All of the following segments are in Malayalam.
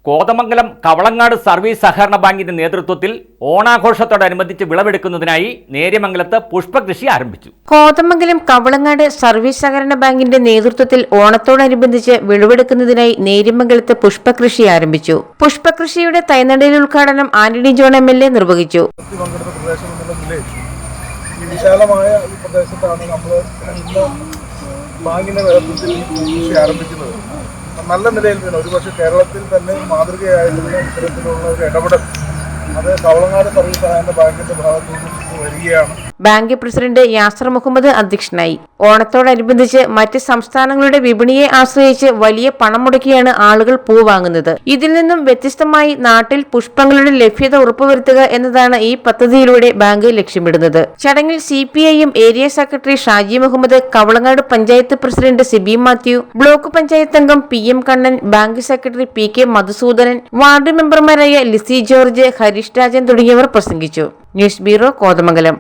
കോതമംഗലം കവളങ്ങാട് സർവീസ് സഹകരണ ബാങ്കിന്റെ നേതൃത്വത്തിൽ ഓണാഘോഷത്തോടനുബന്ധിച്ച് വിളവെടുക്കുന്നതിനായി നേര്യമംഗലത്ത് പുഷ്പകൃഷി ആരംഭിച്ചു. കോതമംഗലം കവളങ്ങാട് സർവീസ് സഹകരണ ബാങ്കിന്റെ നേതൃത്വത്തിൽ ഓണത്തോടനുബന്ധിച്ച് വിളവെടുക്കുന്നതിനായി നേര്യമംഗലത്ത് പുഷ്പകൃഷി ആരംഭിച്ചു. പുഷ്പകൃഷിയുടെ തൈനടയിൽ ഉദ്ഘാടനം ആന്റണി ജോൺ MLA നിർവഹിച്ചു. വിശാലമായ ഈ പ്രദേശത്താണ് നമ്മൾ ഇന്ന് ബാങ്കിന്റെ നേതൃത്വത്തിൽ കൃഷി ആരംഭിക്കുന്നത്. നല്ല നിലയിൽ തന്നെ ഒരുപക്ഷെ കേരളത്തിൽ തന്നെ മാതൃകയായിട്ടുള്ള ഇത്തരത്തിലുള്ള ഒരു ഇടപെടൽ അത് കവളങ്ങാട് സർവീസ് സഹകരണ ബാങ്കിന്റെ ഭാഗത്തുനിന്ന് വരികയാണ്. ബാങ്ക് പ്രസിഡന്റ് യാസർ മുഹമ്മദ് അധ്യക്ഷനായി. ഓണത്തോടനുബന്ധിച്ച് മറ്റ് സംസ്ഥാനങ്ങളുടെ വിപണിയെ ആശ്രയിച്ച് വലിയ പണം മുടക്കിയാണ് ആളുകൾ പൂ വാങ്ങുന്നത്. ഇതിൽ നിന്നും വ്യത്യസ്തമായി നാട്ടിൽ പുഷ്പങ്ങളുടെ ലഭ്യത ഉറപ്പുവരുത്തുക എന്നതാണ് ഈ പദ്ധതിയിലൂടെ ബാങ്ക് ലക്ഷ്യമിടുന്നത്. ചടങ്ങിൽ CPIM area secretary Shaji Muhammad, Kavalangad panchayat president Sibi Mathew, block panchayat അംഗം PM Kannan, bank secretary PK Madhusoodanan, ward മെമ്പർമാരായ ലിസി ജോർജ്, ഹരീഷ് രാജൻ തുടങ്ങിയവർ പ്രസംഗിച്ചു. News bureau, Kothamangalam.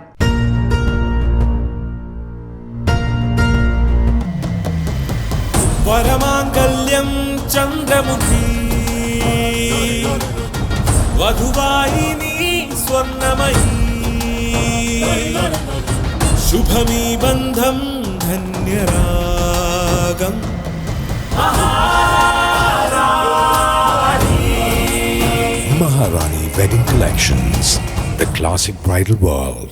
വരമാംഗല്യം ചന്ദ്രമുഖി വധുവായിനി സ്വർണമയീ ശുഭമീ ബന്ധം ധന്യരാഗം Maharani Wedding Collections, the classic bridal world.